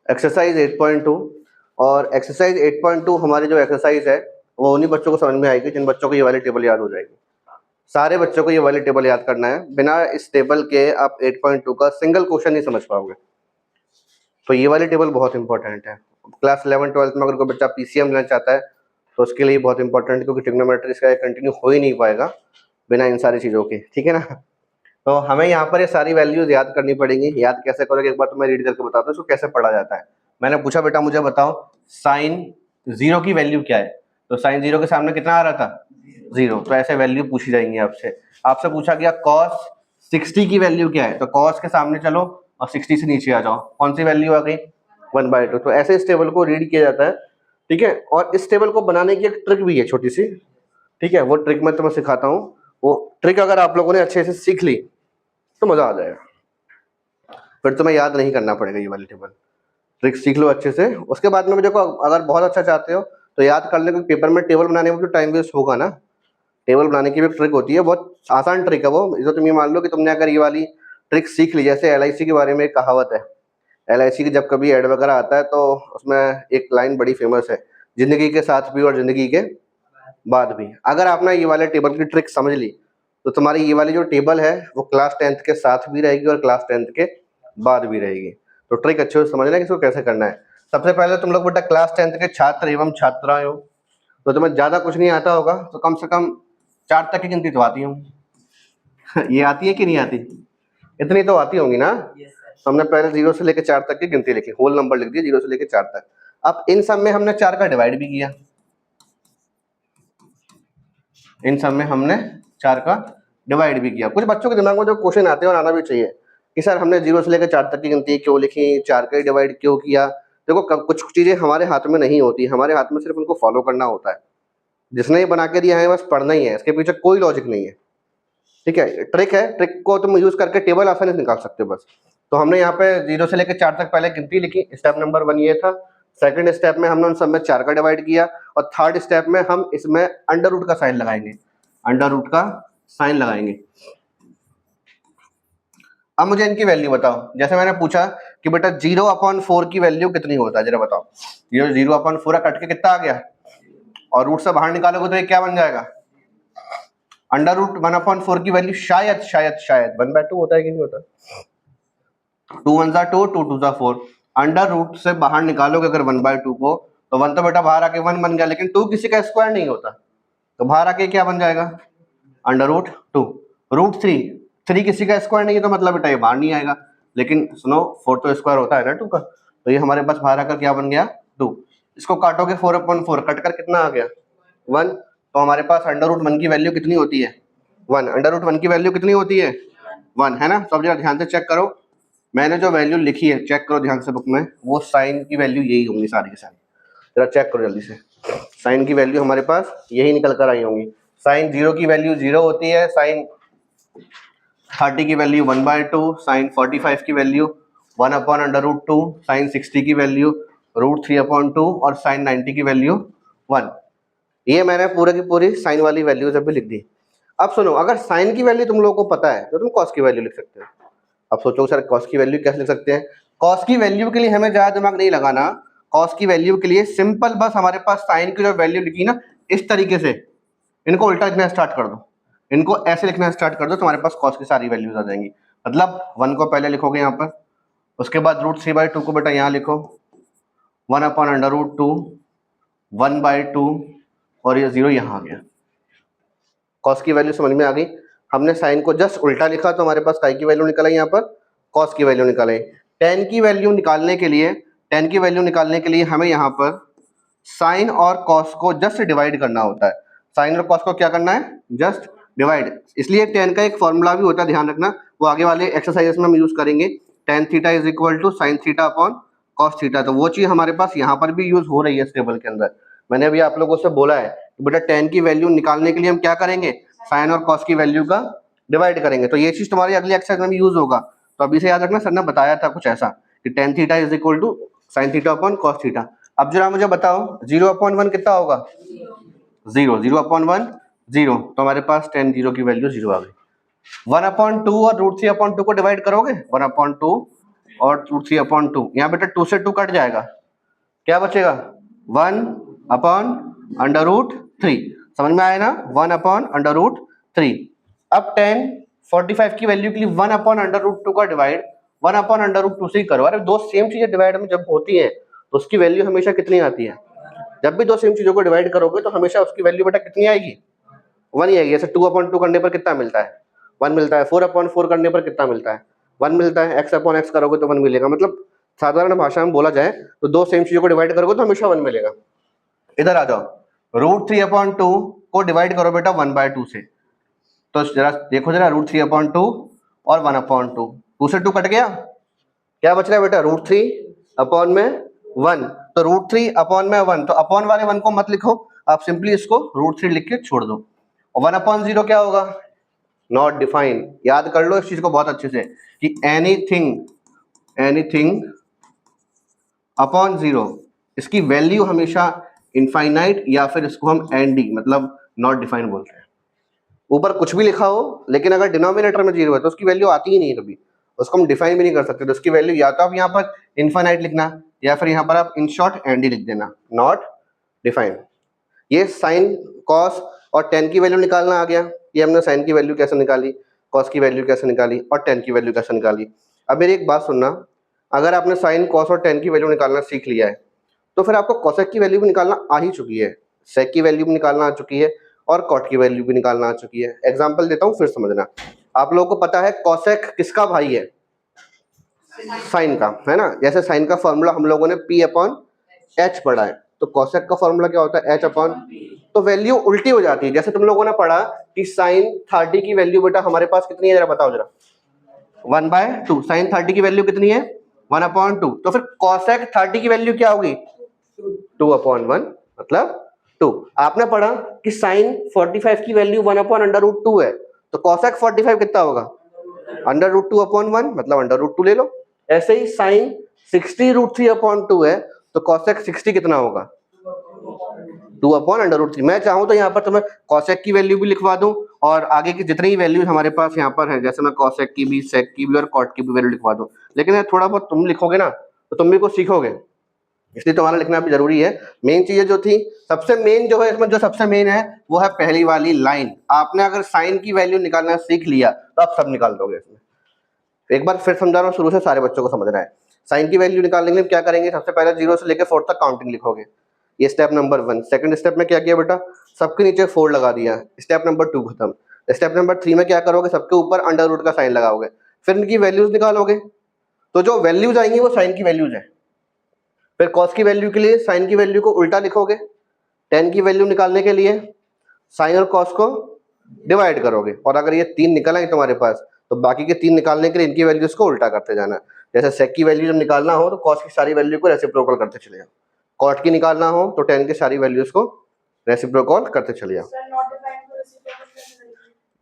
Exercise 8.2। और exercise 8.2 हमारी जो एक्सरसाइज है वो उन्हीं बच्चों को समझ में आएगी जिन बच्चों को ये वाली टेबल याद हो जाएगी। सारे बच्चों को ये वाली टेबल याद करना है, बिना इस टेबल के आप 8.2 का सिंगल क्वेश्चन नहीं समझ पाओगे। तो ये वाली टेबल बहुत इंपॉर्टेंट है। क्लास 11-12 में अगर कोई बच्चा पीसीएम लेना चाहता है तो उसके लिए बहुत इंपॉर्टेंट है, क्योंकि ट्रिग्नोमेट्री इसका कंटिन्यू हो ही नहीं पाएगा बिना इन सारी चीज़ों के, ठीक है ना। तो हमें यहाँ पर ये सारी वैल्यूज याद करनी पड़ेंगी। याद कैसे करोगे, एक बार तो मैं रीड करके बताता हूँ इसको कैसे पढ़ा जाता है। मैंने पूछा बेटा मुझे बताओ साइन 0 की वैल्यू क्या है, तो साइन 0 के सामने कितना आ रहा था, 0। तो ऐसे वैल्यू पूछी जाएंगी आपसे। आपसे पूछा गया कॉस 60 की वैल्यू क्या है, तो कॉस के सामने चलो और 60 से नीचे आ जाओ, कौन सी वैल्यू आ गई, 1/2। तो ऐसे इस टेबल को रीड किया जाता है, ठीक है। और इस टेबल को बनाने की एक ट्रिक भी है छोटी सी, ठीक है। वो ट्रिक मैं तुम्हें सिखाता हूँ। वो ट्रिक अगर आप लोगों ने अच्छे से सीख ली तो मजा आ जाएगा, फिर तुम्हें याद नहीं करना पड़ेगा। ये वाली टेबल ट्रिक सीख लो अच्छे से। उसके बाद में देखो, अगर बहुत अच्छा चाहते हो तो याद कर ले, क्योंकि पेपर में टेबल बनाने में तो टाइम वेस्ट होगा ना। टेबल बनाने की भी एक ट्रिक होती है, बहुत आसान ट्रिक है वो। जो तुम ये मान लो कि तुमने अगर ये वाली ट्रिक सीख ली, जैसे LIC के बारे में एक कहावत है, LIC की जब कभी ऐड वगैरह आता है तो उसमें एक लाइन बड़ी फेमस है, जिंदगी के साथ भी और जिंदगी के बाद भी। अगर आपने ये वाले टेबल की ट्रिक समझ ली तो तुम्हारी ये वाली जो टेबल है वो क्लास 10th के साथ भी रहेगी और क्लास 10th के बाद भी रहेगी। तो ट्रिक अच्छे से समझना है कि इसको कैसे करना है। सबसे पहले तुम लोग बेटा क्लास 10th के छात्र एवं छात्राएं हो, तो तुम्हें ज़्यादा कुछ नहीं आता होगा, तो कम से कम 4 तक की गिनती तो आती होंगी। ये आती है कि नहीं आती, इतनी तो आती होंगी ना। हमने पहले 0 से लेकर 4 तक की गिनती लिखी, होल नंबर लिख दिया 0 से लेकर 4 तक। अब इन सब में हमने 4 का डिवाइड भी किया, इन सब में हमने 4 का डिवाइड भी किया। कुछ बच्चों के दिमाग में जो क्वेश्चन आते हैं और आना भी चाहिए कि सर हमने 0 से लेकर 4 तक की गिनती क्यों लिखी, 4 का डिवाइड क्यों किया। देखो कुछ चीज़ें हमारे हाथ में नहीं होती, हमारे हाथ में सिर्फ उनको फॉलो करना होता है। जिसने ये बना के दिया है बस पढ़ना ही है, इसके पीछे कोई लॉजिक नहीं है, ठीक है। ट्रिक है, ट्रिक को तुम यूज करके टेबल आसानी से निकाल सकते हो बस। तो हमने यहाँ पे 0 से लेकर 4 तक पहले गिनती लिखी, स्टेप नंबर 1 ये था। सेकंड स्टेप में हमने उन सब में 4 का डिवाइड किया, और थर्ड स्टेप में हम इसमें अंडर रूट का साइन लगाएंगे, अंडर रूट का साइन लगाएंगे। अब मुझे इनकी वैल्यू बताओ। जैसे मैंने पूछा कि बेटा 0/4 की वैल्यू कितनी होता है, जरा बताओ। ये 0/4 कट के कितना आ गया, और रूट से बाहर निकालोगे तो ये क्या बन जाएगा, अंडर रूट 1/4 की वैल्यू शायद शायद शायद 1/2 होता है कि नहीं होता। 2 1 2, 2 2 4। अंडर रूट से बाहर निकालोगे अगर 1/2 को, तो 1 तो बेटा बाहर आके 1 बन गया, लेकिन 2 किसी का स्क्वायर नहीं होता, तो बाहर आके क्या बन जाएगा, अंडर रूट 2। रूट 3 किसी का स्क्वायर नहीं है, तो मतलब बेटा ये बाहर नहीं आएगा। लेकिन सुनो 4 तो स्क्वायर होता है ना 2 का, तो ये हमारे पास बाहर आकर क्या बन गया, 2। इसको काटोगे 4/4, कट कर कितना आ गया, 1। तो हमारे पास अंडर रूट 1 की वैल्यू कितनी होती है, 1। अंडर रूट 1 की वैल्यू कितनी होती है, 1, है ना। तो अब जरा ध्यान से चेक करो, मैंने जो वैल्यू लिखी है चेक करो ध्यान से बुक में, वो साइन की वैल्यू यही होंगी सारी की सारी। जरा चेक करो जल्दी से, साइन की वैल्यू हमारे पास यही निकल कर आई होंगी। साइन 0 की वैल्यू 0 होती है, साइन 30 की वैल्यू 1/2, साइन 45 की वैल्यू 1/√2, साइन 60 की वैल्यू √3/2, और साइन 90 की वैल्यू 1। ये मैंने पूरे की पूरी साइन वाली वैल्यूज अभी लिख दी। अब सुनो, अगर साइन की वैल्यू तुम लोगों को पता है तो तुम कॉस की वैल्यू लिख सकते हो। अब सोचो सर कॉस की वैल्यू कैसे लिख सकते हैं। कॉस की वैल्यू के लिए हमें ज़्यादा दिमाग नहीं लगाना। कॉस की वैल्यू के लिए सिंपल बस हमारे पास साइन की जो वैल्यू लिखी ना, इस तरीके से इनको उल्टा लिखना स्टार्ट कर दो, इनको ऐसे लिखना स्टार्ट कर दो, तुम्हारे पास कॉस की सारी वैल्यूज आ जाएंगी। मतलब 1 को पहले लिखोगे यहाँ पर, उसके बाद √3/2 को बेटा यहाँ लिखो, 1/√2, 1/2, और ये 0 यहाँ आ गया। कॉस की वैल्यू समझ में आ गई। हमने साइन को जस्ट उल्टा लिखा तो हमारे पास काय की वैल्यू निकल आई, यहाँ पर कॉस की वैल्यू निकल आई। टेन की वैल्यू निकालने के लिए हमें यहाँ पर साइन और कॉस को जस्ट डिवाइड करना होता है। साइन और कॉस को क्या करना है, जस्ट डिवाइड। इसलिए टेन का एक फॉर्मूला भी होता है, ध्यान रखना, वो आगे वाले एक्सरसाइजेस में हम यूज करेंगे। tan theta is equal to sine theta upon cos theta. तो वो चीज हमारे पास यहाँ पर भी यूज हो रही है इस टेबल के अंदर। मैंने अभी आप लोगों से बोला है कि बेटा tan की वैल्यू निकालने के लिए हम क्या करेंगे, साइन और कॉस की वैल्यू का डिवाइड करेंगे। तो ये चीज तुम्हारी अगली एक्सरसाइज में भी यूज होगा। तो अभी से याद रखना, सर ने बताया था कुछ ऐसा कि tan theta is equal to sine theta upon cos theta. अब जरा मुझे बताओ 0/1 कितना होगा, 0। 0/1 0, तो हमारे पास tan 0 की वैल्यू 0 आ गई। 1/2 और √3/2 को डिवाइड करोगे, 1/2 और रूट 3 अपॉन 2। यहाँ बेटा 2 से 2 कट जाएगा, क्या बचेगा 1 अपॉन अंडर रूट 3। समझ में आया ना, 1 अपॉन अंडर रूट 3। अब 10 45 की वैल्यू के लिए 1 अपॉन अंडर रूट 2 का डिवाइड 1 अपॉन अंडर रूट 2 से ही करो। अरे दो सेम चीजें डिवाइड में जब होती है तो उसकी वैल्यू हमेशा कितनी आती है, जब भी दो सेम चीजों को डिवाइड करोगे तो हमेशा उसकी वैल्यू बेटा कितनी आएगी, 1 ही आएगी। जैसे 2 अपॉन 2 करने पर कितना मिलता है, 1 मिलता है। 4 अपॉन 4 करने पर कितना मिलता है, 1 मिलता है। x अपॉन x करोगे तो 1 मिलेगा। मतलब साधारण भाषा में बोला जाए तो दो सेम चीजों को डिवाइड करोगे तो हमेशा 1 मिलेगा। इधर आ जाओ, रूट 3 अपॉन 2 को डिवाइड करो बेटा 1/2 से, तो जरा देखो जरा, रूट 3 अपॉन 2 और 1 अपॉन 2, 2 से 2 कट गया, क्या बच रहा है बेटा रूट 3 अपॉन में 1। तो रूट 3 अपॉन में 1, तो अपॉन वाले 1 को मत लिखो, आप सिंपली इसको रूट 3 लिख के छोड़ दो। और 1 अपॉन 0 क्या होगा, नॉट डिफाइन। याद कर लो इस चीज को बहुत अच्छे से कि एनीथिंग अपॉन 0 इसकी वैल्यू हमेशा इनफाइनाइट या फिर इसको हम एनडी मतलब नॉट डिफाइन बोलते हैं। ऊपर कुछ भी लिखा हो लेकिन अगर डिनोमिनेटर में 0 है तो उसकी वैल्यू आती ही नहीं है कभी, उसको हम डिफाइन भी नहीं कर सकते। तो उसकी वैल्यू या तो आप यहाँ पर इनफाइनाइट लिखना या फिर यहाँ पर आप इन शॉर्ट एनडी लिख देना, नॉट डिफाइन। ये साइन कॉस और टेन की वैल्यू निकालना आ गया। ये हमने साइन की वैल्यू कैसे निकाली, कॉस की वैल्यू कैसे निकाली और टेन की वैल्यू कैसे निकाली। अब मेरी एक बात सुनना, अगर आपने साइन कॉस और टेन की वैल्यू निकालना सीख लिया है तो फिर आपको कॉसेक की वैल्यू भी निकालना आ ही चुकी है, सेक की वैल्यू भी निकालना आ चुकी है और कॉट की वैल्यू भी निकालना आ चुकी है। एग्जाम्पल देता हूँ फिर समझना। आप लोगों को पता है कॉसेक किसका भाई है, साइन का, है ना। जैसे साइन का फॉर्मूला हम लोगों ने पी अपॉन एच पढ़ा है, तो कॉसेक का फॉर्मूला क्या होता है, एच अपॉन। तो वैल्यू उल्टी हो जाती है। जैसे तुम लोगों ने पढ़ा कि साइन 30 की वैल्यू बेटा हमारे पास कितनी है, जरा बताओ जरा, 1/2। साइन 30 की वैल्यू कितनी है, 1/2। तो फिर कॉसेक 30 की वैल्यू क्या होगी, 2/1 मतलब 2। आपने पढ़ा कि साइन 45 की वैल्यू 1/√2 है, तो कॉसेक 45 कितना होगा, √2/1 मतलब √2 ले लो। ऐसे ही साइन 60 √3/2 है, तो कॉसेक 60 कितना होगा, 2/√3। मैं चाहूँ तो यहाँ पर तुम्हें कॉसेक की वैल्यू भी लिखवा दूं और आगे की जितनी वैल्यू हमारे पास यहाँ पर है, जैसे मैं कॉसेक की भी, सेक की भी और कॉट की भी वैल्यू लिखवा दूं। लेकिन थोड़ा बहुत तुम लिखोगे ना तो तुम भी कुछ सीखोगे, इसलिए तुम्हारा लिखना भी जरूरी है। मेन चीजें जो थी, सबसे मेन जो है इसमें, जो सबसे मेन है वो है पहली वाली लाइन। आपने अगर साइन की वैल्यू निकालना सीख लिया तो आप सब निकाल दोगे इसमें। एक बार फिर समझा रहा हूँ, शुरू से सारे बच्चों को समझना है। साइन की वैल्यू निकालने के लिए क्या करेंगे, सबसे पहले 0 से लेकर 4 तक काउंटिंग लिखोगे, ये स्टेप नंबर 1। सेकंड स्टेप में क्या किया बेटा, सबके नीचे 4 लगा दिया, स्टेप नंबर 2 खत्म। स्टेप नंबर 3 में क्या करोगे, सबके ऊपर अंडर रूट का साइन लगाओगे, फिर इनकी वैल्यूज निकालोगे। तो जो वैल्यूज आएंगी वो साइन की वैल्यूज है। फिर कॉस की वैल्यू के लिए साइन की वैल्यू को उल्टा लिखोगे, टेन की वैल्यू निकालने के लिए साइन और कॉस को डिवाइड करोगे, और अगर ये 3 निकल आए तुम्हारे पास तो बाकी के 3 निकालने के लिए इनकी वैल्यूज को उल्टा करते जाना। जैसे सेक की वैल्यू जब निकालना हो तो कॉस की सारी वैल्यू को रेसिप्रोकल करते चले जाओ, कॉट की निकालना हो तो टेन की सारी वैल्यूज को रेसिप्रोकल करते चले जाओ।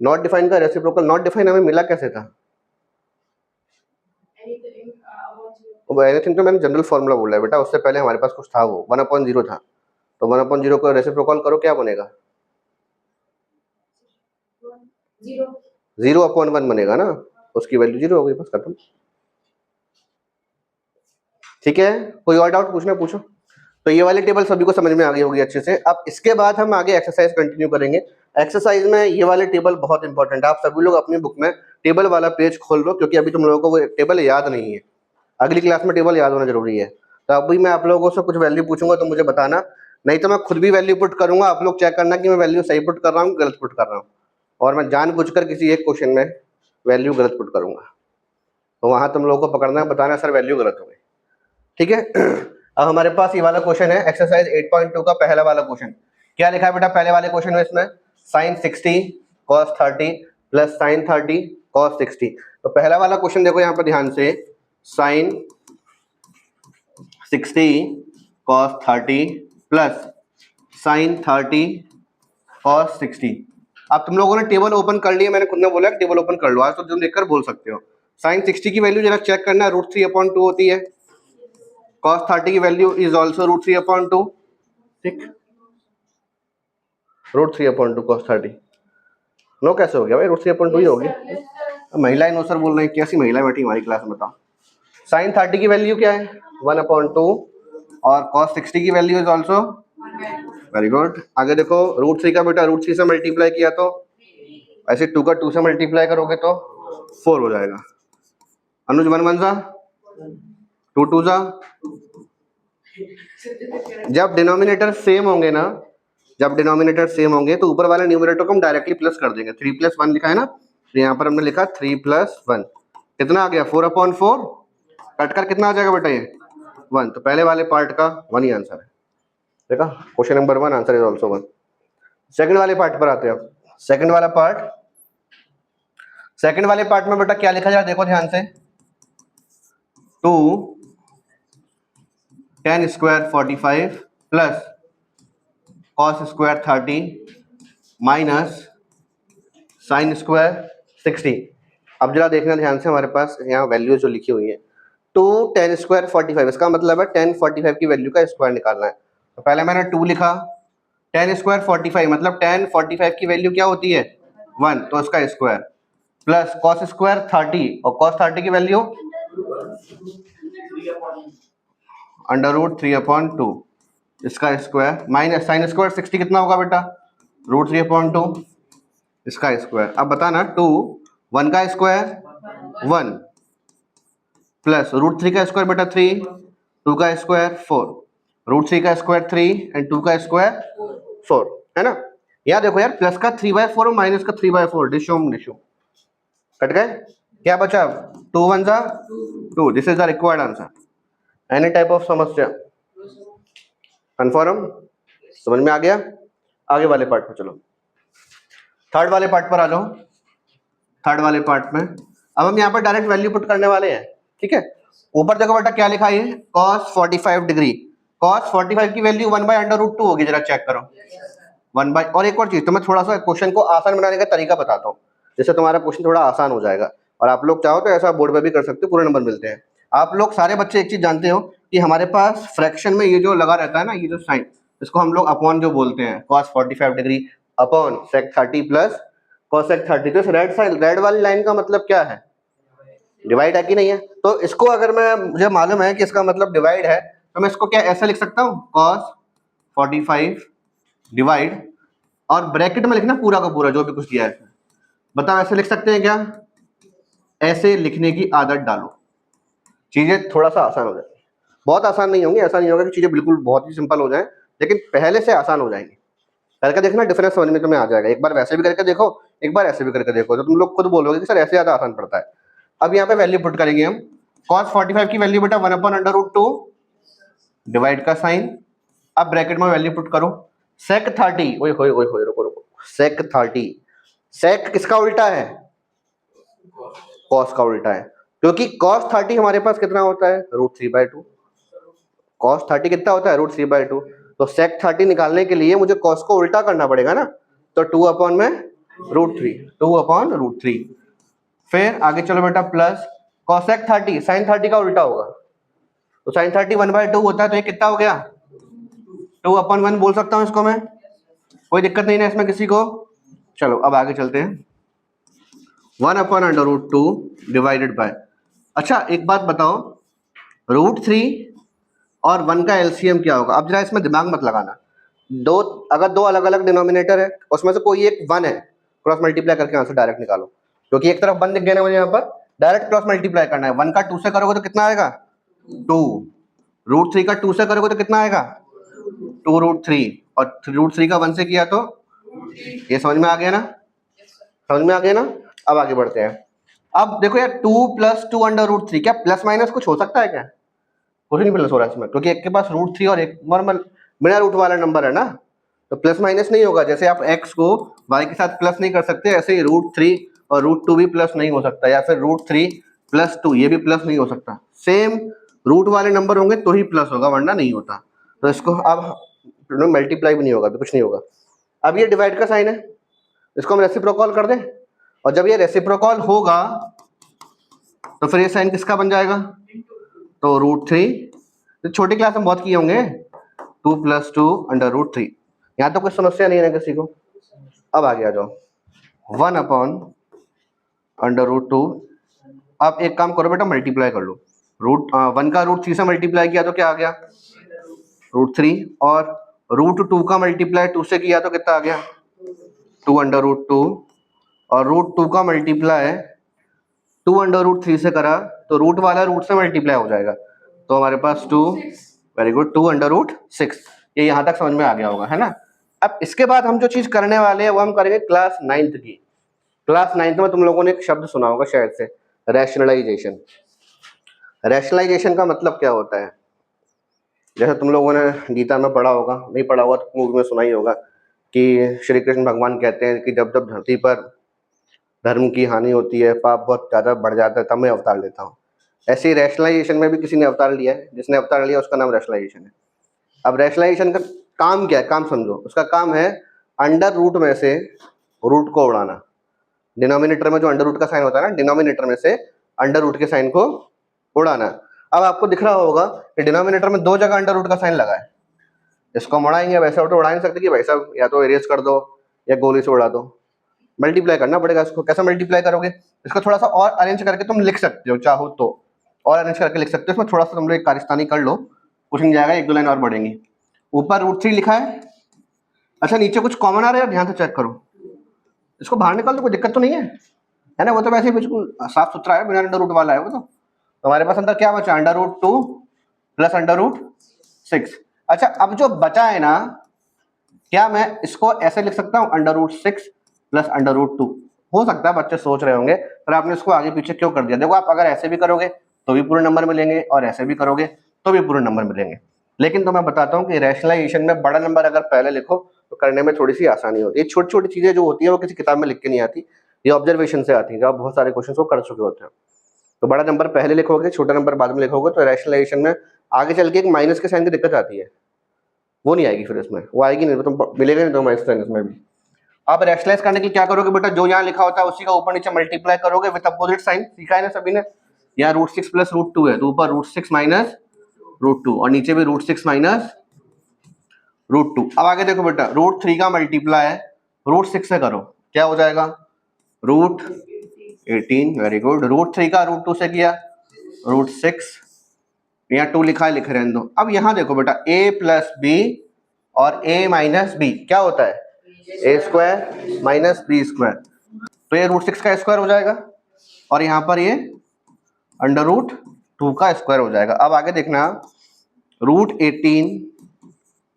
नॉट डिफाइन का रेसिप्रोकल, नॉट डिफाइन हमें मिला कैसे था, एनीथिंग तो मैंने जनरल फॉर्मूला बोला है बेटा, उससे पहले हमारे पास कुछ था, वो 1/0 था। तो 1/0 को रेसिप्रोकल करो, क्या बनेगा, 0/1 बनेगा ना, उसकी वैल्यू 0 हो गई, बस खत्म। ठीक है, कोई और डाउट पूछना पूछो। तो ये वाली टेबल सभी को समझ में आ गई होगी अच्छे से। अब इसके बाद हम आगे एक्सरसाइज कंटिन्यू करेंगे। एक्सरसाइज में ये वाली टेबल बहुत इंपॉर्टेंट है, आप सभी लोग अपनी बुक में टेबल वाला पेज खोल लो, क्योंकि अभी तुम लोगों को वो टेबल याद नहीं है, अगली क्लास में टेबल याद होना जरूरी है। तो अभी मैं आप लोगों से कुछ वैल्यू पूछूंगा तो मुझे बताना, नहीं तो मैं खुद भी वैल्यू पुट करूंगा, आप लोग चेक करना कि मैं वैल्यू सही पुट कर रहा हूँ गलत पुट कर रहा हूँ, और मैं जानबूझकर किसी एक क्वेश्चन में वैल्यू गलत पुट करूंगा, तो वहां तुम लोगों को पकड़ना है, बताना सर वैल्यू गलत हो गई। ठीक है, अब हमारे पास ये वाला क्वेश्चन है एक्सरसाइज 8.2 का पहला वाला क्वेश्चन। क्या लिखा है बेटा पहले वाले क्वेश्चन में, इसमें sine 60 cos 30 plus sine 30 cos 60। तो पहला वाला क्वेश्चन देखो यहाँ पर ध्यान से, sine 60 cos 30 plus sine 30 cos 60। अब तुम लोगों ने टेबल ओपन कर लिया, मैंने खुद ने बोला कि टेबल ओपन कर लो, आज तो तुम देखकर बोल सकते हो। साइन 60 की वैल्यू जरा चेक करना, √3/2 होती है। cos 30 की वैल्यू इज ऑल्सो √3/2, ठीक, √3/2 cos 30। नो कैसे हो गया भाई, √3/2 ही होगी। महिलाएं नो सर बोल रहे हैं, कैसी महिला बैठी हमारी क्लास में बताओ। साइन 30 की वैल्यू क्या है 1/2 और कॉस 60 की value is also very good. आगे देखो √3 का बेटा √3 से मल्टीप्लाई किया तो ऐसे 2 का 2 से मल्टीप्लाई करोगे तो 4 हो जाएगा। अनुज 1 1 जा 2 2 जा। जब डिनोमिनेटर सेम होंगे ना, जब डिनोमिनेटर सेम होंगे तो ऊपर वाले न्यूमरेटर को हम डायरेक्टली प्लस कर देंगे। 3 + 1 लिखा है ना, तो यहाँ पर हमने लिखा 3 + 1 कितना आ गया 4/4 कट कर कितना आ जाएगा बेटा ये 1। तो पहले वाले पार्ट का 1 ही आंसर है। देखा question number 1 answer is also 1। Second वाले पार्ट पर आते हैं अब। सेकंड वाला पार्ट, सेकंड वाले पार्ट में बेटा क्या लिखा जाए देखो ध्यान से, 2 tan square 45 plus cos square 30 minus sine square 60। अब जरा देखना ध्यान से, हमारे पास यहाँ वैल्यू जो लिखी हुई है 2 tan स्क्वायर 45, इसका मतलब है tan 45 की वैल्यू का स्क्वायर निकालना है। तो पहले मैंने 2 लिखा, tan स्क्वायर 45 मतलब tan 45 की वैल्यू क्या होती है 1, तो इसका स्क्वायर प्लस cos स्क्वायर 30 और cos 30 की वैल्यू √3/2 इसका स्क्वायर माइनस साइन स्क्वायर 60 कितना होगा बेटा √3/2 इसका स्क्वायर। अब बताना 2 1 का स्क्वायर 1 प्लस √3 का स्क्वायर बेटा 3 2 का स्क्वायर 4 √3 का स्क्वायर 3 एंड 2 का स्क्वायर 4 है ना। यार देखो यार प्लस का 3/4 और माइनस का 3/4 डिशोम कट गए, क्या बचा 2 1 जा 2। This is the required answer. Any type of समस्या कन्फर्म समझ में आ गया। आगे वाले पार्ट पर चलो, थर्ड वाले पार्ट पर आ जाओ। थर्ड वाले पार्ट में अब हम यहाँ पर डायरेक्ट वैल्यू पुट करने वाले हैं, ठीक है। ऊपर देखो बेटा क्या लिखा है cos 45 डिग्री, cos 45 की वैल्यू 1/√2 होगी, जरा चेक करो 1 और एक और चीज, तो मैं थोड़ा सा क्वेश्चन को आसान बनाने का तरीका बताता हूँ, जिससे तुम्हारा क्वेश्चन थोड़ा आसान हो जाएगा। और आप लोग चाहो तो ऐसा बोर्ड पे भी कर सकते हो, पूरे नंबर मिलते हैं। आप लोग सारे बच्चे एक चीज जानते हो कि हमारे पास फ्रैक्शन में ये जो लगा रहता है ना, ये जो साइन, इसको हम लोग अपॉन जो बोलते हैं, cos 45 degree upon sec 30 plus cos sec 30। तो इस रेड वाली लाइन का मतलब क्या है डिवाइड है कि नहीं है। तो इसको अगर मैं मुझे मालूम है कि इसका मतलब डिवाइड है, तो मैं इसको क्या ऐसे लिख सकता हूँ cos 45 डिवाइड और ब्रैकेट में लिखना पूरा का पूरा जो भी कुछ दिया है। बताओ ऐसे लिख सकते हैं क्या, ऐसे लिखने की आदत डालो, चीजें थोड़ा सा आसान हो जाएगी। बहुत आसान नहीं होंगी, ऐसा नहीं होगा कि चीजें बिल्कुल बहुत ही सिंपल हो जाए, लेकिन पहले से आसान हो जाएंगी। करके देखना डिफरेंस समझ में तुम्हें आ जाएगा। एक बार वैसे भी करके देखो, एक बार ऐसे भी करके देखो, तो तुम लोग खुद बोलोगे कि सर ऐसे ज्यादा आसान पड़ता है। अब यहाँ पे वैल्यू पुट करेंगे हम, cos 45 की वैल्यू बेटा 1/√2 डिवाइड का साइन, अब ब्रैकेट में वैल्यू पुट करो sec 30, ओए होए ओए होए रुको रुको, sec 30, sec किसका उल्टा है cos का उल्टा है, क्योंकि cos 30 हमारे पास कितना होता है √3/2, cos 30 कितना होता है √3/2, तो sec 30 निकालने के लिए मुझे cos को उल्टा करना पड़ेगा ना, तो 2/√3 फिर आगे चलो बेटा प्लस cosec 30 sin 30 का उल्टा होगा, तो sin 30 1/2 होता है, तो ये कितना हो गया 2/1 बोल सकता हूँ इसको मैं, कोई दिक्कत नहीं ना इसमें किसी को। चलो अब आगे चलते हैं, 1/√2 डिवाइडेड बाय, अच्छा एक बात बताओ √3 और 1 का एलसीएम क्या होगा। अब जरा इसमें दिमाग मत लगाना, अगर दो अलग अलग डिनोमिनेटर है उसमें से कोई एक 1 है, क्रॉस मल्टीप्लाई करके आंसर डायरेक्ट निकालो, क्योंकि एक तरफ 1 दिख गया ना मुझे यहाँ पर, डायरेक्ट क्रॉस मल्टीप्लाई करना है। 1 का 2 से करोगे तो कितना आएगा 2, √3 का 2 से करोगे तो कितना आएगा 2√3, और √3 का 1 से किया तो ये समझ में आ गया ना, समझ में आ गया ना। अब आगे बढ़ते हैं। अब देखो यार 2 + 2/√3, क्या प्लस माइनस कुछ हो सकता है क्या, कुछ नहीं प्लस हो रहा है इसमें, क्योंकि एक के पास √3 और एक नॉर्मल बिना रूट वाला नंबर है ना, तो प्लस माइनस नहीं होगा। जैसे आप x को y के साथ प्लस नहीं कर सकते, ऐसे ही √3 और √2 भी प्लस नहीं हो सकता, या फिर √3 + 2 ये भी प्लस नहीं हो सकता। सेम रूट वाले नंबर होंगे तो ही प्लस होगा, वरना नहीं होता। तो इसको अब मल्टीप्लाई भी नहीं होगा तो कुछ नहीं होगा। अब ये डिवाइड का साइन है, इसको हम रेसिप्रोकल कर दें, और जब ये रेसिप्रोकल होगा तो फिर ये साइन किसका बन जाएगा, तो √3, तो छोटी क्लास में बहुत किए होंगे, 2 + 2/√3। यहाँ तो कोई समस्या नहीं है ना किसी को। अब आगे आ जाओ 1/√2। अब एक काम करो बेटा मल्टीप्लाई कर लो, रूट 1 का रूट 3 से मल्टीप्लाई किया तो क्या आ गया, √3, और √2 का मल्टीप्लाई 2 से किया तो कितना आ गया, 2√2, और √2 का मल्टीप्लाई 2√3 से करा तो रूट वाला रूट से मल्टीप्लाई हो जाएगा, तो हमारे पास 2, वेरी गुड, 2√6। ये यहाँ तक समझ में आ गया होगा, है ना। अब इसके बाद हम जो चीज करने वाले हैं वो हम करेंगे क्लास 9th की। क्लास 9th में तुम लोगों ने एक शब्द सुना होगा शायद से, रैशनलाइजेशन। रैशनलाइजेशन का मतलब क्या होता है, जैसे तुम लोगों ने गीता में पढ़ा होगा, नहीं पढ़ा होगा तो मूवी में सुना ही होगा कि श्री कृष्ण भगवान कहते हैं कि जब जब धरती पर धर्म की हानि होती है, पाप बहुत ज़्यादा बढ़ जाता है, तब मैं अवतार लेता हूँ। ऐसे ही रैशनलाइजेशन में भी किसी ने अवतार लिया है, जिसने अवतार लिया उसका नाम रैशनलाइजेशन है। अब रैशनलाइजेशन का काम क्या है, काम समझो। उसका काम है अंडर रूट में से रूट को उड़ाना। डिनोमिनेटर में जो अंडर रूट का साइन होता है ना, डिनोमिनेटर में से अंडर रूट के साइन को उड़ाना। अब आपको दिख रहा होगा कि डिनोमिनेटर में 2 जगह अंडर रूट का साइन लगा है। इसको हम उड़ाएंगे, वैसे तो उड़ा नहीं सकते कि भाई साहब या तो इरेज कर दो या गोली से उड़ा दो, मल्टीप्लाई करना पड़ेगा इसको। कैसे मल्टीप्लाई करोगे, इसको थोड़ा सा और अरेंज करके तुम लिख सकते हो, चाहो तो और अरेंज करके लिख सकते हो। इसमें थोड़ा सा तुम लोग एक कारस्तानी कर लो, कुछ नहीं जाएगा, 1-2 लाइन और बढ़ेंगी। ऊपर √3 लिखा है, अच्छा नीचे कुछ कॉमन आ रहा है, ध्यान से चेक करो, इसको बाहर निकाल दो, कोई दिक्कत तो नहीं है ना। वो तो वैसे ही बिल्कुल साफ सुथरा है, बिना अंडर रूट वाला है वो तो। हमारे पास अंदर क्या बचा, √2 प्लस √6। अच्छा, अब जो बचा है ना, क्या मैं इसको ऐसे लिख सकता हूँ, √6 प्लस √2। हो सकता है बच्चे सोच रहे होंगे पर आपने इसको आगे पीछे क्यों कर दिया। देखो, आप अगर ऐसे भी करोगे तो भी पूरे नंबर मिलेंगे, और ऐसे भी करोगे तो भी पूरे नंबर मिलेंगे। लेकिन तो मैं बताता हूँ कि रैशनलाइजेशन में बड़ा नंबर अगर पहले लिखो तो करने में थोड़ी सी आसानी होती है। छोटी छोटी चीजें जो होती है वो किसी किताब में लिख के नहीं आती, ये ऑब्जर्वेशन से आती है, जब आप बहुत सारे क्वेश्चन को कर चुके होते हैं। तो बड़ा नंबर पहले लिखोगे, छोटा नंबर बाद में लिखोगे, तो रैशनलाइजेशन में आगे चल के एक माइनस के साइन की दिक्कत आती है, वो नहीं आएगी फिर इसमें, वो आएगी नहीं, तुम मिलेगा नहीं तो माइनस साइन इसमें भी। आप रैशनलाइज करने के लिए क्या करोगे बेटा, जो यहाँ लिखा होता है उसी का ऊपर नीचे मल्टीप्लाई करोगे विद अपोजिट साइन, सीखा है ना सभी ने। यहाँ √6 प्लस √2 है, तो ऊपर √6 माइनस √2 और नीचे भी √6 माइनस √2। अब आगे देखो बेटा, √3 का मल्टीप्लाई √6 से करो, क्या हो जाएगा, √18, वेरी गुड। √3 का √2 से किया √6, यहाँ 2 लिखा है, लिख रहने दो। अब यहाँ देखो बेटा, a प्लस बी और a माइनस बी क्या होता है, a² माइनस b², तो ये √6 का स्क्वायर हो जाएगा, और यहाँ पर ये √2 का स्क्वायर हो जाएगा। अब आगे देखना, √18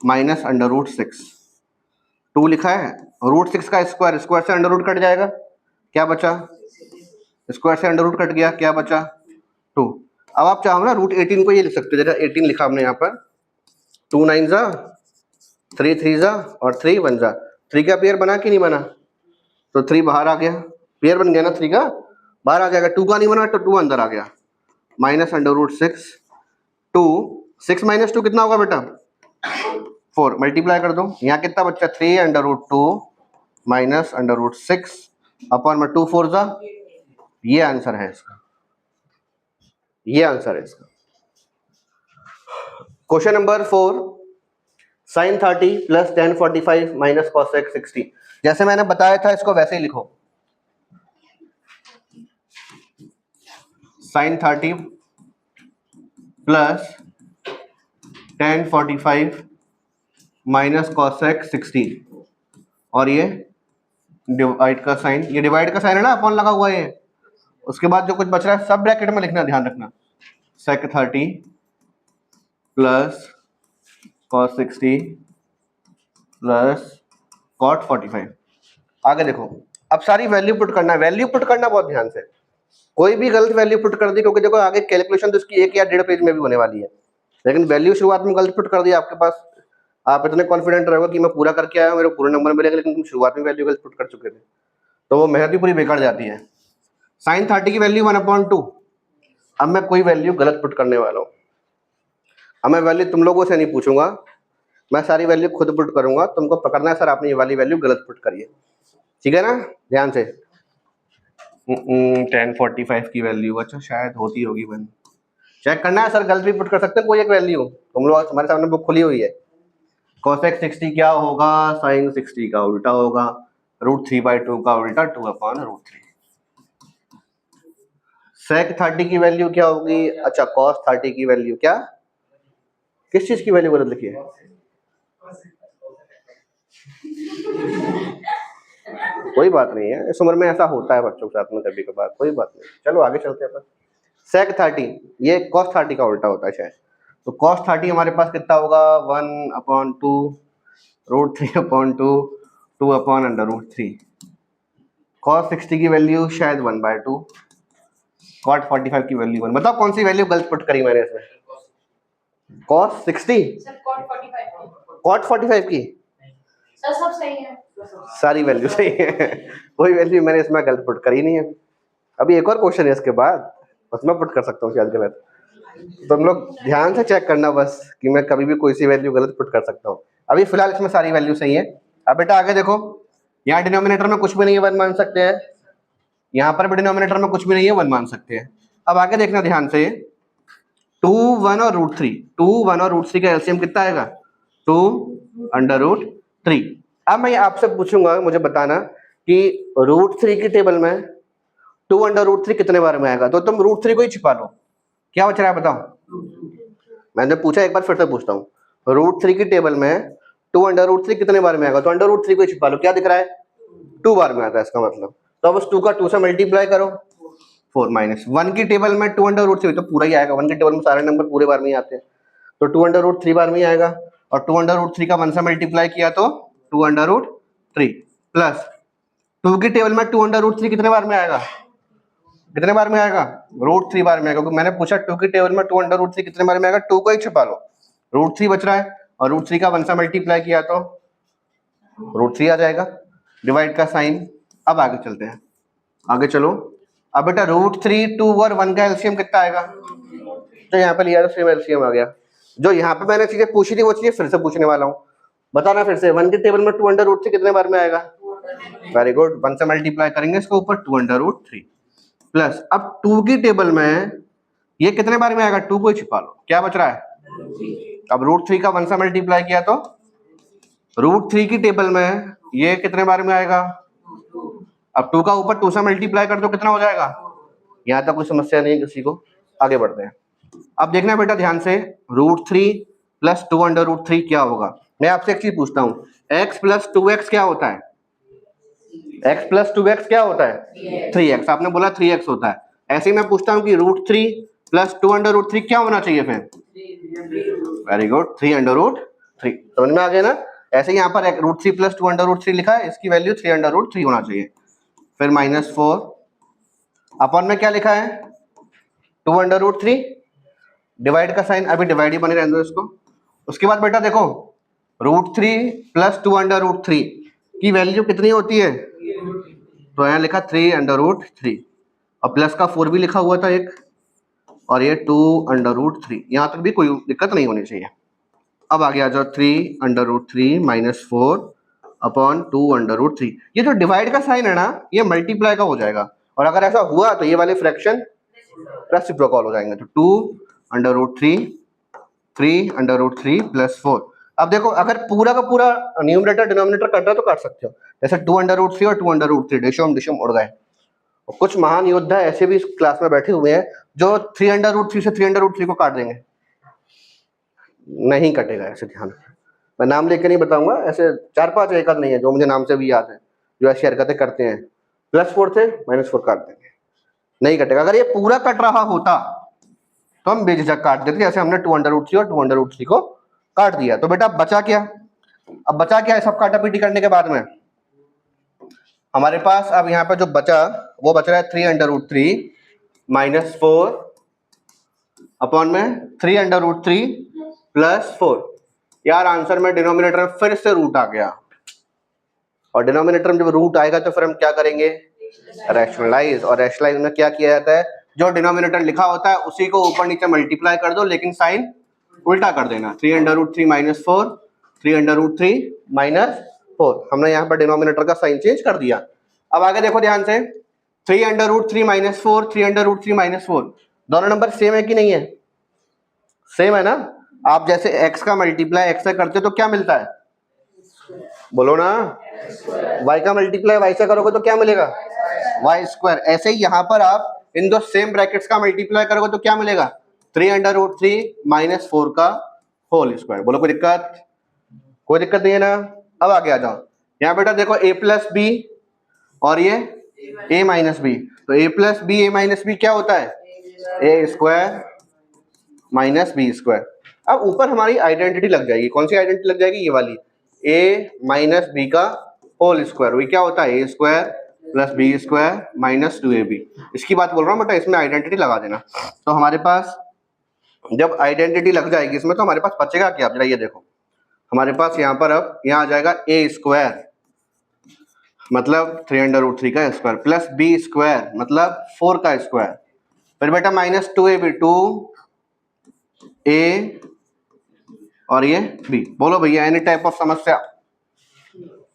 माइनस √6, 2 लिखा है, √6 का स्क्वायर, स्क्वायर से अंडर रूट कट जाएगा, क्या बचा, स्क्वायर से अंडर रूट कट गया, क्या बचा, 2। अब आप चाहो ना √18 को ये लिख सकते हो, जैसा 18 लिखा हमने यहाँ पर, 2 9 जा, 3 3 जा और 3 1 जा, 3 का पेयर बना कि नहीं बना, तो 3 बाहर आ गया, पेयर बन गया ना, 3 का बाहर आ जाएगा, 2 का नहीं बना तो 2 अंदर आ गया, माइनस √6, 2 6 माइनस 2 कितना होगा बेटा, 4, मल्टीप्लाई कर दो, यहाँ कितना बच्चा, 3 √2 माइनस √6 अपॉन में 2 4 जा, ये आंसर है इसका, ये आंसर है इसका। Question number 4, sin 30 plus tan 45 minus cosec 60। जैसे मैंने बताया था इसको वैसे ही लिखो, sin 30 plus tan 45 minus cosec 60, और ये डिवाइड का साइन, ये डिवाइड का साइन है ना, अपॉन लगा हुआ है। उसके बाद जो कुछ बच रहा है सब ब्रैकेट में लिखना, ध्यान रखना, sec 30 plus cos 60 plus cot 45। आगे देखो, अब सारी वैल्यू पुट करना है, वैल्यू पुट करना बहुत ध्यान से, कोई भी गलत वैल्यू पुट कर दी, क्योंकि देखो आगे कैलकुलेशन तो इसकी 1 या 1.5 पेज में भी होने वाली है, लेकिन वैल्यू शुरुआत में गलत पुट कर दी आपके पास, आप इतने कॉन्फिडेंट रहोगे कि मैं पूरा करके आया हूँ, मेरे पूरे नंबर मिलेंगे, लेकिन तुम शुरुआत में वैल्यू गलत पुट कर चुके थे, तो वो मेहनत भी पूरी बेकार जाती है। sin 30 की वैल्यू 1/2, अब मैं कोई वैल्यू गलत पुट करने वाला हूँ। अब मैं वैल्यू तुम लोगों से नहीं पूछूंगा, मैं सारी वैल्यू खुद पुट करूंगा, तुमको पकड़ना है सर आपने ये वाली वैल्यू गलत पुट करी है, ठीक है ना, ध्यान से। tan 45 की वैल्यू, अच्छा शायद होती होगी, बन चेक करना है सर, गलत भी पुट कर सकते हैं कोई एक वैल्यू, तुम लोग हमारे सामने बुक खुली हुई है। cosec 60 क्या होगा, sin 60 का उल्टा होगा, √3/2 का उल्टा 2/√3। sec 30 की वैल्यू क्या होगी? अच्छा cos 30 की वैल्यू क्या, किस चीज की वैल्यू गलत लिखी है? कोई बात नहीं है, इस उम्र में ऐसा होता है बच्चों के साथ में कभी कभार, कोई बात नहीं। चलो आगे चलते हैं अपन। sec 30 ये cos 30 का उल्टा होता है शायद। तो cos 30 हमारे पास कितना होगा? 1/2 √3/2 2/√3। cos 60 की वैल्यू शायद 1/2। cot 45 की वैल्यू 1। बताओ कौन सी वैल्यू गलत पुट करी मैंने इसमें? cos 60 cot 45 की सर सब सही है, सारी वैल्यू सही है। कोई वैल्यू मैंने इसमें गलत पुट करी नहीं है। अभी एक और क्वेश्चन है इसके बाद, उसमें पुट कर सकता हूँ शायद गलत। तो हम लोग ध्यान से चेक करना बस कि मैं कभी भी कोई सी वैल्यू गलत पुट कर सकता हूँ। अभी फिलहाल इसमें सारी वैल्यू सही है। अब बेटा आगे देखो, यहाँ डिनोमिनेटर में कुछ भी नहीं है 1 मान सकते हैं, यहाँ पर भी डिनोमिनेटर में कुछ भी नहीं है 1 मान सकते हैं। अब आगे देखना ध्यान से, 2 1 और √3, 2 1 और √3 का एलसीएम कितना आएगा? 2√3। अब मैं आपसे पूछूंगा, मुझे बताना कि √3 की टेबल में 2√3 कितने बार में आएगा? तो तुम √3 को ही छिपा लो, क्या बच रहा है बताओ? मैंने पूछा, एक बार फिर से पूछता हूँ, √3 की टेबल में 2√3 कितने बार में आएगा? तो √3 को ही छिपा लो, क्या दिख रहा है? 2 बार में आता है इसका मतलब। तो अब उस 2 का 2 से मल्टीप्लाई करो, 4 -1 की टेबल में 2√3 तो पूरा ही आएगा। 1 की टेबल में सारे नंबर पूरे बार में ही आते हैं, तो 2√3 बार में ही आएगा। और 2√3 का 1 से मल्टीप्लाई किया तो 2√3 प्लस 2 की टेबल में 2√3 कितने बार में आएगा? कितने बार में आएगा? √3 बार में आएगा, क्योंकि मैंने पूछा 2 की टेबल में 2√3 कितने बार में आएगा, 2 को ही छुपा लो, √3 बच रहा है और √3 का 1 से मल्टीप्लाई किया तो √3 आ जाएगा, डिवाइड का साइन। अब आगे चलते हैं, आगे चलो। अब बेटा √3 2 और 1 का एलसीएम कितना आएगा? तो यहाँ पे लिया तो सेम एलसीएम आ गया। जो यहाँ पे मैंने चीजें पूछी थी वो चीजें फिर से पूछने वाला हूँ, बताना फिर से। 1 की टेबल में 2√3 कितने बार में आएगा? वेरी गुड, 1 से मल्टीप्लाई करेंगे इसको ऊपर, 2√3 प्लस अब 2 की टेबल में ये कितने बार में आएगा? 2 को ही छिपा लो, क्या बच रहा है? अब √3 का 1 से मल्टीप्लाई किया तो √3 की टेबल में ये कितने बार में आएगा? अब 2 का ऊपर 2 से मल्टीप्लाई कर दो, कितना हो जाएगा? यहाँ तक कोई समस्या नहीं है किसी को, आगे बढ़ते हैं। अब देखना बेटा ध्यान से, √3 प्लस 2√3 क्या होगा? मैं आपसे एक चीज पूछता हूँ, x प्लस 2x क्या होता है? x प्लस 2x क्या होता है? 3x। आपने बोला 3x होता है। ऐसे ही मैं पूछता हूँ कि √3 प्लस 2√3 क्या होना चाहिए फिर? Very good, 3√3। समझ में आ गया ना? ऐसे ही यहाँ पर √3 प्लस 2√3 लिखा है, इसकी वैल्यू 3√3 होना चाहिए। फिर -4 अपन में क्या लिखा है? 2√3, डिवाइड का साइन, अभी डिवाइड ही बने रहने दो इसको। उसके बाद बेटा देखो, √3 प्लस 2√3 की वैल्यू कितनी होती है? तो यहाँ लिखा 3√3 और प्लस का 4 भी लिखा हुआ था एक, और ये 2√3। यहाँ तक भी कोई दिक्कत नहीं होनी चाहिए। अब आगे आ जाओ, 3√3 -4 अपॉन 2√3। ये जो डिवाइड का साइन है ना, ये मल्टीप्लाई का हो जाएगा, और अगर ऐसा हुआ तो ये वाले फ्रैक्शन रेसिप्रोकल हो जाएंगे। तो 2√3 3√3 प्लस 4। अब देखो, अगर पूरा का पूरा न्यूमरेटर डिनोमिनेटर कट रहा है तो काट सकते हो, जैसे 2√3 और 2√3 डिशम डिशम उड़ गए। और कुछ महान योद्धा ऐसे भी इस क्लास में बैठे हुए हैं जो 3√3 से 3√3 को काट देंगे, नहीं कटेगा ऐसे, ध्यान। मैं नाम लेके नहीं बताऊंगा, ऐसे 4-5 एक नहीं है जो मुझे नाम से भी याद है जो ऐसी हरकतें करते हैं। +4 थे, -4 काट देंगे, नहीं कटेगा। अगर ये पूरा कट रहा होता तो हम बेझिझक काट देते, जैसे हमने 2√3 और 2√3 को काट दिया। तो बेटा बचा क्या? अब बचा क्या है सब काटापीटी करने के बाद में? हमारे पास अब यहाँ पे जो बचा वो बच रहा है 3√3 -4 अपॉन में 3√3 प्लस 4। यार आंसर में डिनोमिनेटर में फिर से रूट आ गया, और डिनोमिनेटर में जब रूट आएगा तो फिर हम क्या करेंगे? रैशनलाइज। और रैशनलाइज में क्या किया जाता है? जो डिनोमिनेटर लिखा होता है उसी को ऊपर नीचे मल्टीप्लाई कर दो, लेकिन साइन उल्टा कर देना। 3√3 -4 3√3 -4, हमने यहाँ पर डिनोमिनेटर का साइन चेंज कर दिया। अब आगे देखो ध्यान से, 3√3 -4 3√3 -4 दोनों नंबर सेम है कि नहीं है? सेम है ना? आप जैसे x का मल्टीप्लाई x से करते तो क्या मिलता है? बोलो ना। y का मल्टीप्लाई y से करोगे तो क्या मिलेगा? y²। ऐसे ही यहाँ पर आप इन दो सेम ब्रैकेट्स का मल्टीप्लाई करोगे तो क्या मिलेगा 3√3 माइनस 4 का होल स्क्वायर। बोलो कोई दिक्कत? कोई दिक्कत नहीं है ना। अब आगे आ जाओ, यहाँ बेटा देखो a प्लस बी और ये a माइनस बी, तो a plus B a minus B क्या होता है a square minus B square. अब ऊपर हमारी आइडेंटिटी लग जाएगी, कौन सी आइडेंटिटी लग जाएगी, ये वाली, a माइनस बी का होल स्क्वायर, वही क्या होता है a square plus B square minus 2ab। इसकी बात बोल रहा हूँ बेटा, इसमें आइडेंटिटी लगा देना। तो हमारे पास जब आइडेंटिटी लग जाएगी इसमें तो हमारे पास बचेगा क्या, जरा ये देखो, हमारे पास यहाँ पर अब यहाँ आ जाएगा a स्क्वायर मतलब 3√3 का स्क्वायर प्लस बी स्क्वायर मतलब 4 का स्क्वायर, फिर बेटा माइनस 2ab 2a और ये b। बोलो भैया एनी टाइप ऑफ समस्या?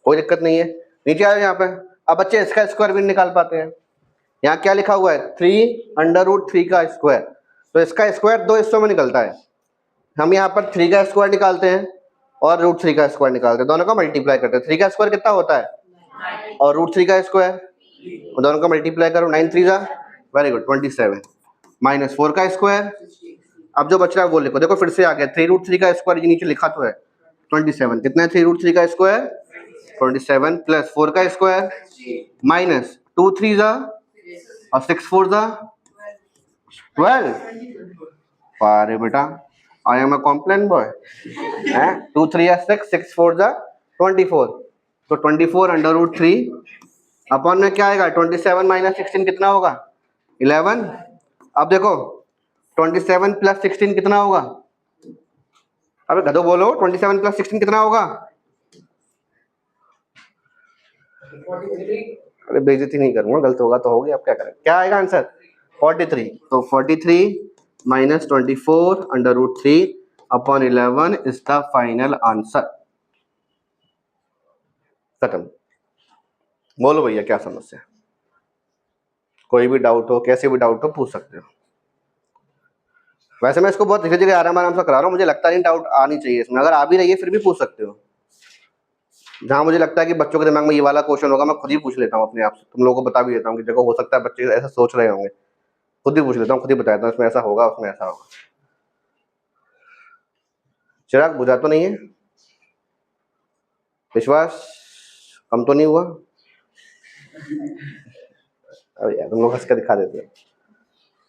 कोई दिक्कत नहीं है। नीचे आए यहाँ पे, अब बच्चे इसका स्क्वायर भी निकाल पाते हैं। यहाँ क्या लिखा हुआ है 3√3 का स्क्वायर, तो इसका स्क्वायर दो हिस्सों में निकलता है। हम यहाँ पर 3 का स्क्वायर निकालते हैं और √3 का स्क्वायर निकालते हैं, दोनों का मल्टीप्लाई करते हैं। 3 का स्क्वायर कितना होता है और √3 का स्क्वायर, दोनों का मल्टीप्लाई करो, 9 3 जा, वेरी गुड 27 माइनस 4 का स्क्वायर। अब जो बच रहा है वो लिखो, देखो फिर से आ गया 3√3 का स्क्वायर, ये नीचे लिखा तो है 27, कितना है 3√3 का स्क्वायर 27 प्लस 4 का स्क्वायर माइनस 2 3 जा और 6 4 जा 12। अरे बेटा I am a Complan boy. 2 3 या 6 6 4 जा 24, तो 24√3 अपॉन में क्या आएगा 27 माइनस 16 कितना होगा 11। अब देखो 27 प्लस 16 कितना होगा, अबे गधो बोलो 27 प्लस 16 कितना होगा। अरे बेइज्जती नहीं करूंगा, गलत होगा तो होगी, अब क्या करें, क्या आएगा आंसर 43। तो 43 minus 24√3 upon 11 is the final answer. खत्म। बोलो भैया क्या समस्या, कोई भी डाउट हो, कैसे भी डाउट हो पूछ सकते हो। वैसे मैं इसको बहुत धीरे धीरे आराम आराम से करा रहा हूँ, मुझे लगता नहीं डाउट आनी चाहिए इसमें, अगर आ भी रही है फिर भी पूछ सकते हो। जहाँ मुझे लगता है कि बच्चों के दिमाग में ये वाला क्वेश्चन होगा मैं खुद ही पूछ लेता हूँ अपने आप से, तुम लोगों को बता भी देता हूँ कि देखो हो सकता है बच्चे ऐसा सोच रहे होंगे, खुद ही पूछ लेता हूँ, खुद ही बताता हूँ इसमें ऐसा होगा उसमें ऐसा होगा। चिराग बुझा तो नहीं है, विश्वास कम तो नहीं हुआ? अरे यार तुम लोग हंस कर दिखा देते हो।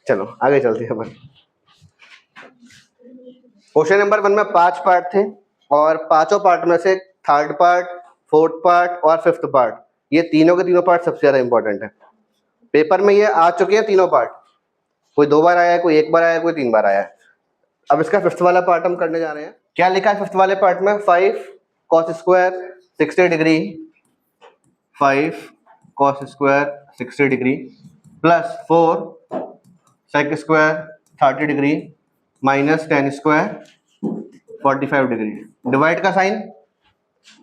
चलो आगे चलते हैं अपन। क्वेश्चन नंबर 1 में 5 पार्ट थे और पांचों पार्ट में से थर्ड पार्ट, फोर्थ पार्ट और फिफ्थ पार्ट, ये तीनों के तीनों पार्ट सबसे ज्यादा इंपॉर्टेंट है। पेपर में ये आ चुके हैं तीनों पार्ट, कोई 2 बार आया है, कोई 1 बार आया है, कोई 3 बार आया है। अब इसका फिफ्थ वाला पार्ट हम करने जा रहे हैं। क्या लिखा है फिफ्थ वाले पार्ट में 5 cos square 60 degree, 5 cos square 60 degree plus 4 sec square 30 degree minus 10 square 45 degree. Divide का साइन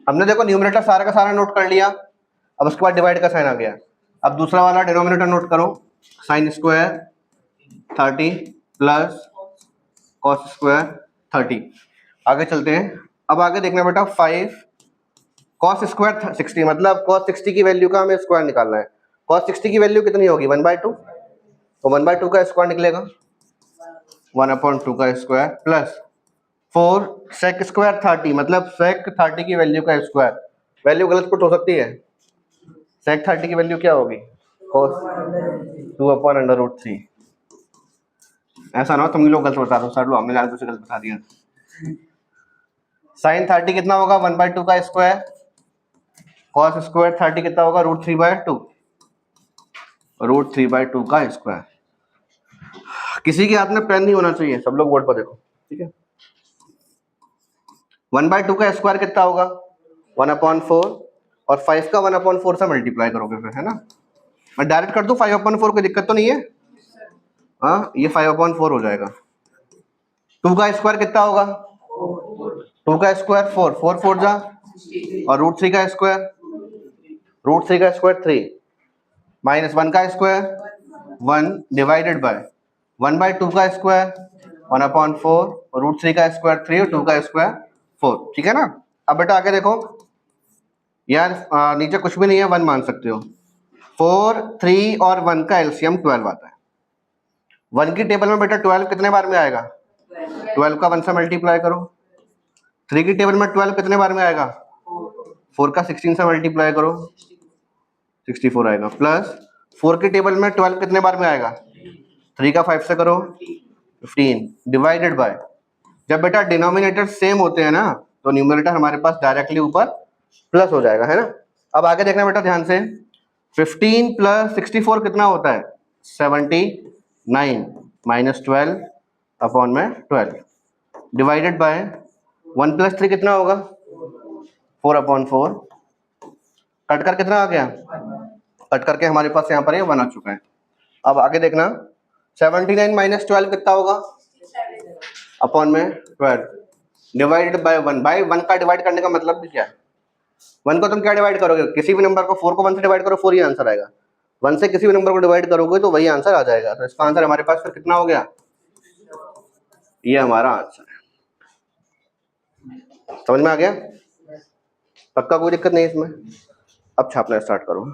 हमने देखो न्यूमरेटर सारा का सारा नोट कर लिया, अब उसके बाद डिवाइड का साइन आ गया। अब दूसरा वाला डिनोमिनेटर नोट करो, sine square 30 plus cos square 30। आगे चलते हैं, अब आगे देखना बेटा 5 cos स्क्वायर 60 मतलब cos 60 की वैल्यू का हमें स्क्वायर निकालना है। cos 60 की वैल्यू कितनी होगी 1/2, तो 1/2 का स्क्वायर निकलेगा 1/2 का स्क्वायर प्लस 4 sec स्क्वायर 30 मतलब sec 30 की वैल्यू का स्क्वायर। वैल्यू गलत पुट हो सकती है, sec 30 की वैल्यू क्या होगी cos 2/√3। ऐसा ना हो तुम लोग गलत बता दो, सर लो हमने जानबूझ से गलत बता दिया। sin 30 कितना होगा 1/2 का स्क्वायर, cos स्क्वायर 30 कितना होगा √3/2, √3/2 का स्क्वायर। किसी के हाथ में पेन नहीं होना चाहिए, सब लोग बोर्ड पर देखो, ठीक है। 1/2 का स्क्वायर कितना होगा 1/4 और 5 का 1/4 से मल्टीप्लाई करोगे फिर, है ना। मैं डायरेक्ट कर दूं 5/4, कोई दिक्कत तो नहीं है। हाँ ये 5/4 हो जाएगा। 2 का स्क्वायर कितना होगा 2 का स्क्वायर 4 4 4 जा और √3 का स्क्वायर, √3 का स्क्वायर 3 माइनस 1 का स्क्वायर 1 डिवाइडेड बाय 1/2 का स्क्वायर 1/4 और √3 का स्क्वायर 3 और 2 का स्क्वायर 4, ठीक है ना। अब बेटा आगे देखो यार, नीचे कुछ भी नहीं है 1 मान सकते हो। 4 3 और 1 का एलसीएम 12 आता है, 1 की टेबल में बेटा 12 कितने बार में आएगा? 12 का 1 से मल्टीप्लाई करो। 3 की टेबल में 12 कितने बार में आएगा? 4 का 16 से मल्टीप्लाई करो, 64 आएगा। प्लस 4 की टेबल में 12 कितने बार में आएगा? 3 का 5 से करो, 15 डिवाइडेड बाय। जब बेटा डिनोमिनेटर सेम होते हैं ना तो न्यूमरेटर हमारे पास डायरेक्टली ऊपर प्लस हो जाएगा, है ना। अब आगे देखना बेटा ध्यान से, 15 प्लस 64 कितना होता है? 79 माइनस 12 अपॉन में 12 डिवाइडेड बाय 1 प्लस 3 कितना होगा? 4 अपॉन 4 कट कर कितना आ गया? कट करके हमारे पास यहाँ पर ये 1 आ चुका है। अब आगे देखना 79 माइनस 12 कितना होगा? अपॉन में 12 डिवाइडेड बाय 1। बाय 1 का डिवाइड करने का मतलब भी क्या है? 1 को तुम क्या डिवाइड करोगे? किसी भी नंबर को 4 को 1 से डिवाइड करो, 4 ही आंसर आएगा। 1 से किसी भी नंबर को डिवाइड करोगे तो वही आंसर आ जाएगा। तो इसका आंसर हमारे पास फिर कितना हो गया? ये हमारा आंसर है। समझ में आ गया? पक्का कोई दिक्कत नहीं इसमें? अब छापना स्टार्ट करो।